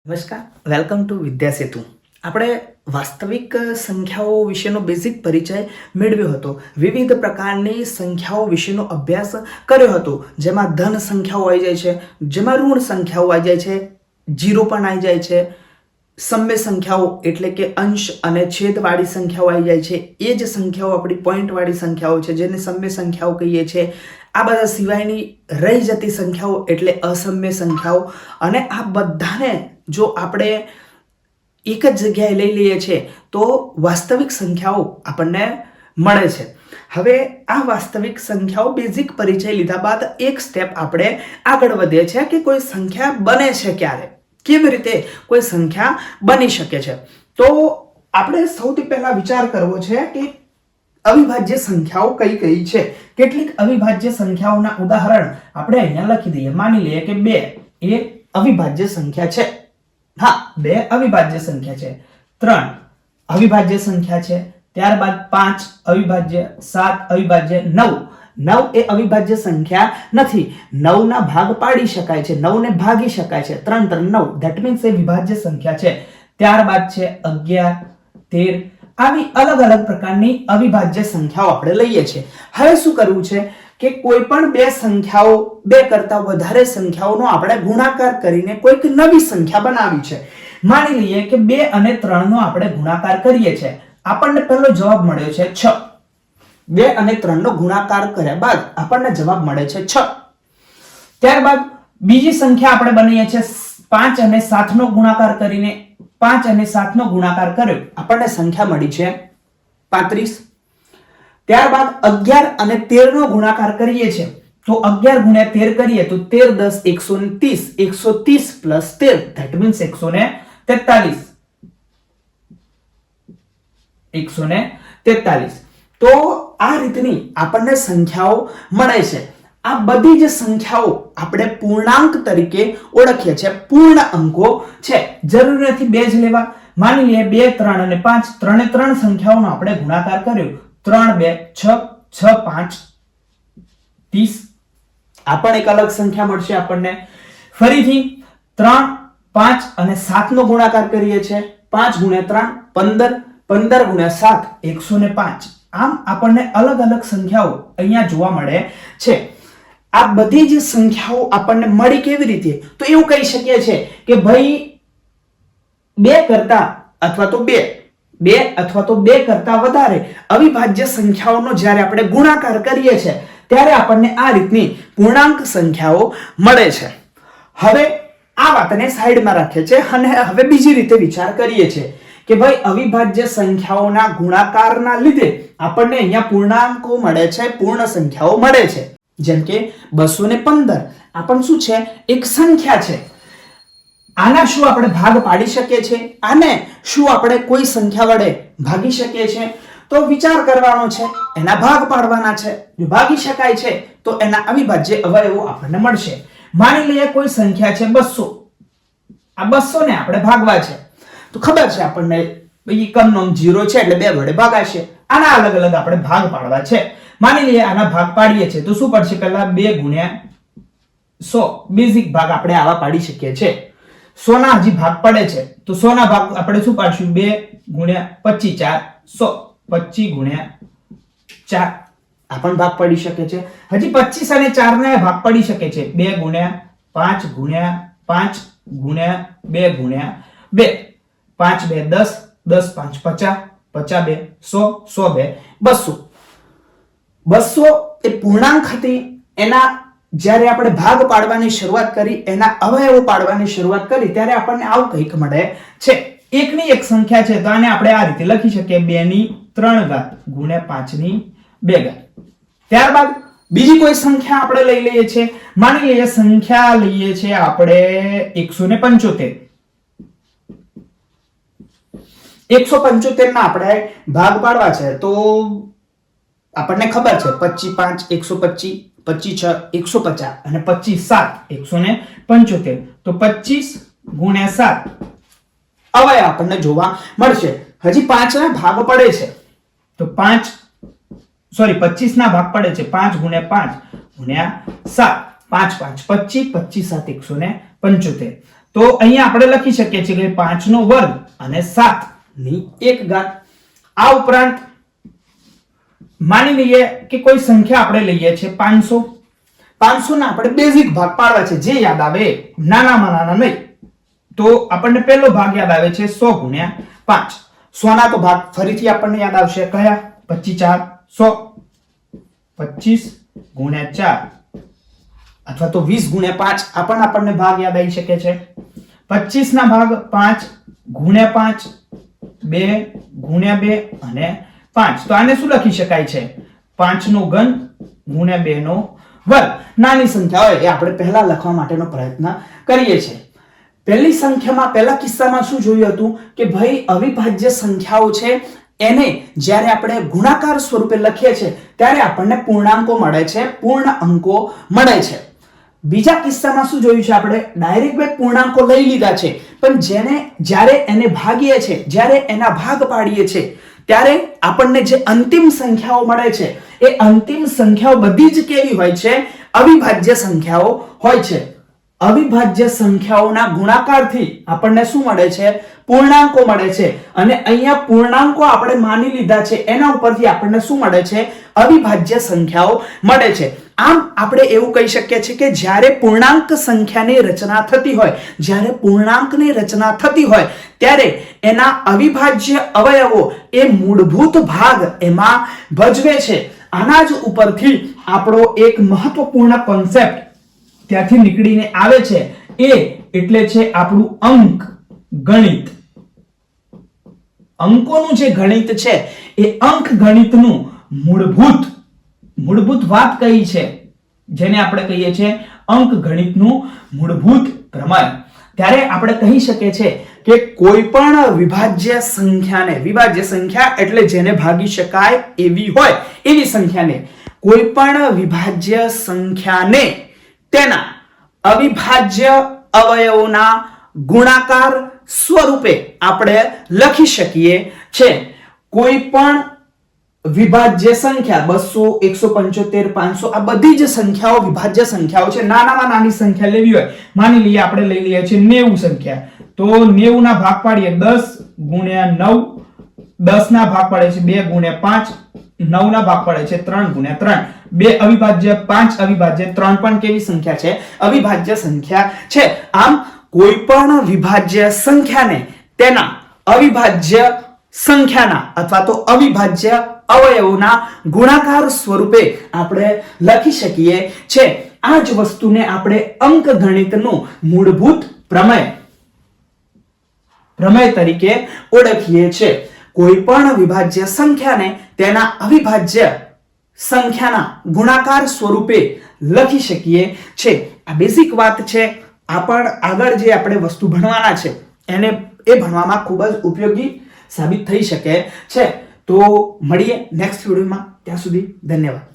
નમસ્કાર, welcome to વિદ્યા સેતુ. આપણે વાસ્તવિક સંખ્યાઓ વિશેનો બેઝિક પરિચય મેળવ્યો હતો. વિવિધ પ્રકારની સંખ્યાઓ વિશેનો અભ્યાસ કર્યો હતો, જેમાં ધન સંખ્યાઓ આવી જાય છે, જેમાં ઋણ સંખ્યાઓ આવી જાય છે, જીરો પણ આવી જાય છે, સમય સંખ્યાઓ એટલે કે અંશ અને છેદવાળી સંખ્યાઓ આવી જાય છે. એ જ સંખ્યાઓ આપણી પોઈન્ટવાળી સંખ્યાઓ છે, જેને સમય સંખ્યાઓ કહીએ છીએ. આ બધા સિવાયની રહી જતી સંખ્યાઓ એટલે અસમ્ય સંખ્યાઓ. અને આ બધાને જો આપણે એક જ જગ્યાએ લઈ લઈએ છીએ તો વાસ્તવિક સંખ્યાઓ આપણને મળે છે. હવે આ વાસ્તવિક સંખ્યાઓ બેઝિક પરિચય લીધા બાદ એક સ્ટેપ આપણે આગળ વધીએ છીએ કે કોઈ સંખ્યા બને છે ક્યારે, કેવી રીતે કોઈ સંખ્યા બની શકે છે. તો આપણે સૌથી પહેલા વિચાર કરવો છે કે અવિભાજ્ય સંખ્યાઓ કઈ કઈ છે. કેટલીક અવિભાજ્ય સંખ્યાઓના ઉદાહરણ આપણે અહીંયા લખી દઈએ. માની લઈએ કે 2 એ અવિભાજ્ય સંખ્યા છે. હા, 2 અવિભાજ્ય સંખ્યા છે. 3 અવિભાજ્ય સંખ્યા છે. ત્યારબાદ 5 અવિભાજ્ય, 7 અવિભાજ્ય, 9 એ અવિભાજ્ય સંખ્યા નથી. 9 ના ભાગ પાડી શકાય છે, 9 ને ભાગી શકાય છે. 3 3 9 ધેટ મીન્સ એ વિભાજ્ય સંખ્યા છે. ત્યારબાદ છે 11 13. આવી અલગ અલગ પ્રકારની અવિભાજ્ય સંખ્યાઓ આપણે લઈએ છીએ. હવે શું કરવું છે કે કોઈ પણ બે સંખ્યાઓ, બે કરતા વધારે સંખ્યાઓનો આપણે ગુણાકાર કરીને કોઈક નવી સંખ્યા બનાવી છે. માની લઈએ કે 2 અને 3 નો આપણે ગુણાકાર કરીએ છીએ. આપણને પહેલો જવાબ મળ્યો છે 6. 2 અને 3 નો ગુણાકાર કર્યા બાદ આપણને જવાબ મળે છે 6. ત્યારબાદ બીજી સંખ્યા આપણે બનાવીએ છીએ 5 અને 7 નો ગુણાકાર કરીને. 5 અને 7 નો ગુણાકાર કર્યો, આપણને સંખ્યા મળી છે 35. ત્યારબાદ 11 અને 13 નો ગુણાકાર કરીએ છીએ તો 11 ગુણ્યા 13 કરીએ તો 13 10 130. 130 પ્લસ 13 ધેટ મીન્સ 143. 143. તો આ રીતની આપણને સંખ્યાઓ મળે છે. આ બધી જ સંખ્યાઓ આપણે પૂર્ણાંક તરીકે ઓળખીએ છીએ, પૂર્ણ અંકો છે. જરૂરી નથી 2 જ લેવા. માની લઈએ 2 3 અને 5, ત્રણે ત્રણ સંખ્યાઓનો આપણે ગુણાકાર કર્યો. 3 2 6 6 5 30. આ પણ એક અલગ સંખ્યા મળશે આપણને. ફરીથી 3 5 અને 7 નો ગુણાકાર કરીએ છીએ. 5 ગુણ્યા 3 15, 15 ગુણ્યા 7 105. આમ આપણને અલગ અલગ સંખ્યાઓ અહીંયા જોવા મળે છે. આ બધી જ સંખ્યાઓ આપણને મળી કેવી રીતે? તો એવું કહી શકીએ છીએ કે ભાઈ 2 કરતા અથવા તો 2 અથવા તો 2 કરતા વધારે અવિભાજ્ય સંખ્યાઓનો જ્યારે આપણે ગુણાકાર કરીએ છીએ ત્યારે આપણને આ રીતની પૂર્ણાંક સંખ્યાઓ મળે છે. હવે આ વાતને સાઈડમાં રાખીએ છીએ અને હવે બીજી રીતે વિચાર કરીએ છીએ કે ભાઈ અવિભાજ્ય સંખ્યાઓના ગુણાકારના લીધે આપણને અહીંયા પૂર્ણાંકો મળે છે, પૂર્ણ સંખ્યાઓ મળે છે. જેમ કે 215 આ પણ શું છે? એક સંખ્યા છે. આના શું આપણે ભાગ પાડી શકીએ છીએ? આને શું આપણે કોઈ સંખ્યા વડે ભાગી શકીએ છીએ? તો વિચાર કરવાનો છે, એના ભાગ પાડવાના છે. જો ભાગી શકાય છે તો એના અવિભાજ્ય અવયવો આપણને મળશે. માની લઈએ કોઈ સંખ્યા છે 200. આ 200 ને આપણે ભાગવા છે તો ખબર છે આપણને બીજી કમનોમ 0 છે એટલે 2 વડે ભાગાશે. આના અલગ અલગ આપણે ભાગ પાડવા છે. માની લઈએ આના ભાગ પાડીએ છીએ તો શું પડશે? પહેલા 2 ગુણ્યા 100 બેઝિક ભાગ આપણે આવા પાડી શકીએ છીએ. 100 ના હજી ભાગ પડે છે તો 100 ના ભાગ આપણે શું પાડશું? 2 ગુણ્યા 25 4 100. 25 ગુણ્યા 4 આ પણ ભાગ પડી શકે છે. હજી 25 અને 4 ના ભાગ પડી શકે છે. 2 ગુણ્યા 5 ગુણ્યા 5 ગુણ્યા 2 ગુણ્યા 2. 5 2 10, 10 5 50, 50 2 100, 100 2 200. 200 એ પૂર્ણાંક હતી. એના જ્યારે આપણે ભાગ પાડવાની શરૂઆત કરી, એના અવયવો પાડવાની શરૂઆત કરી ત્યારે આપણને આવું કંઈક મળે છે. એકની એક સંખ્યા છે તો આને આપણે આ રીતે લખી શકીએ 2 ની 3 ઘાત ગુણ્યા 5 ની 2 ઘાત. ત્યારબાદ બીજી કોઈ સંખ્યા આપણે લઈ લઈએ છીએ. માની લઈએ સંખ્યા લઈએ છીએ આપણે 175. 175 ના આપણે ભાગ પાડવા છે તો આપણને ખબર છે 25 5 125, 25 6 150 અને 25 7 175. તો 25 ગુણ્યા 7 અવયવ આપણને જોવા મળશે. હજી 5 ના ભાગ પડે છે તો 25 ના ભાગ પડે છે. 5 ગુણ્યા 5 ગુણ્યા 7 5 5 25, 25 7 175. તો અહીંયા આપણે લખી શકીએ છીએ કે 5 નો વર્ગ અને 7 ની 1 ઘાત. આ ઉપરાંત માની લઈએ કે કોઈ સંખ્યા આપણે લઈએ છીએ 500. 500 ના આપણે બેઝિક ભાગ પાડવા છે, જે યાદ આવે, નાનામાં નાના નહીં. તો આપણને પહેલો ભાગ યાદ આવે છે 100 ગુણ્યા 5. 100 ના તો ભાગ ફરીથી આપણને યાદ આવશે, કયા? 25 4 100. 25 ગુણ્યા 4 અથવા તો 20 ગુણ્યા 5 આપણને ભાગ યાદ આવી શકે છે. 25 ના ભાગ 5 ગુણ્યા 5, 2 ગુણ્યા 2 અને 5. તો આને શું લખી શકાય છે? 5 નો ઘન ગુણ્યા 2 નો વર્ગ. નાની સંખ્યા હોય એ આપણે પહેલા લખવા માટેનો પ્રયત્ન કરીએ છીએ. પહેલી સંખ્યામાં, પહેલા કિસ્સામાં શું જોયું હતું કે ભાઈ અવિભાજ્ય સંખ્યાઓ છે એને જ્યારે આપણે ગુણાકાર સ્વરૂપે લખીએ છીએ ત્યારે આપણને પૂર્ણાંકો મળે છે, પૂર્ણ અંકો મળે છે. બીજા કિસ્સામાં શું જોયું છે આપણે? ડાયરેક્ટ બે પૂર્ણાંકો લઈ લીધા છે, પણ જ્યારે એને ભાગીએ છે, જ્યારે એના ભાગ પાડીએ છે ત્યારે આપણને જે અંતિમ સંખ્યાઓ મળે છે એ અંતિમ સંખ્યાઓ બધી જ કેવી હોય છે? અવિભાજ્ય સંખ્યાઓ હોય છે. અવિભાજ્ય સંખ્યાઓના ગુણાકારથી આપણને શું મળે છે? પૂર્ણાંકો મળે છે. અને અહીંયા પૂર્ણાંકો આપણે માની લીધા છે, એના ઉપરથી આપણને શું મળે છે? અવિભાજ્ય સંખ્યાઓ મળે છે. આમ આપણે એવું કહી શકીએ છીએ કે જ્યારે પૂર્ણાંક સંખ્યાની રચના થતી હોય, જ્યારે પૂર્ણાંકની રચના થતી હોય ત્યારે એના અવિભાજ્ય અવયવો એ મૂળભૂત ભાગ એમાં ભજવે છે. આના જ ઉપરથી આપણો એક મહત્વપૂર્ણ કોન્સેપ્ટ ત્યાંથી નીકળીને આવે છે, એ એટલે છે આપણું અંક ગણિત. અંકોનું જે ગણિત છે એ અંક ગણિતનું મૂળભૂત વાત કઈ છે, જેને આપણે કહીએ છીએ અંક ગણિતનું મૂળભૂત પ્રમેય. ત્યારે આપણે કહી શકીએ છીએ કે કોઈ પણ વિભાજ્ય સંખ્યાને, વિભાજ્ય સંખ્યા એટલે જેને ભાગી શકાય એવી હોય એવી સંખ્યાને, કોઈ પણ વિભાજ્ય સંખ્યાને તેના અવિભાજ્ય અવયવોના ગુણાકાર સ્વરૂપે આપણે લખી શકીએ છે. કોઈ પણ વિભાજ્ય સંખ્યા 200, 175, 500 આ બધી જ સંખ્યાઓ વિભાજ્ય સંખ્યાઓ છે. નાનામાં નાની સંખ્યા લેવી હોય, માની લઈએ આપણે લઈ લઈએ છીએ 90 સંખ્યા, તો 90 ના ભાગ પાડીએ 10 ગુણ્યા 9, 10 ના ભાગ પાડે છે 2 ગુણ્યા 5, 9 ના ભાગ પાડે છે 3 ગુણ્યા 3. 2 અવિભાજ્ય, 5 અવિભાજ્ય, 3 પણ કેવી સંખ્યા છે? અવિભાજ્ય સંખ્યા છે. આમ કોઈ પણ વિભાજ્ય સંખ્યાને તેના અવિભાજ્ય સંખ્યાના અથવા તો અવિભાજ્ય અવયવોના ગુણાકાર સ્વરૂપે આપણે લખી શકીએ છે. આ જ વસ્તુને આપણે અંક ગણિતનું મૂળભૂત પ્રમેય તરીકે ઓળખીએ છીએ. કોઈ પણ વિભાજ્ય સંખ્યાને તેના અવિભાજ્ય સંખ્યાના ગુણાકાર સ્વરૂપે લખી શકીએ છે. આ બેઝિક વાત છે. આગળ જે આપણે વસ્તુ ભણવાના છે એને એ ભણવામાં ખૂબ જ ઉપયોગી સાબિત થઈ શકે છે. તો મળીએ નેક્સ્ટ વિડીયોમાં. ત્યાં સુધી ધન્યવાદ.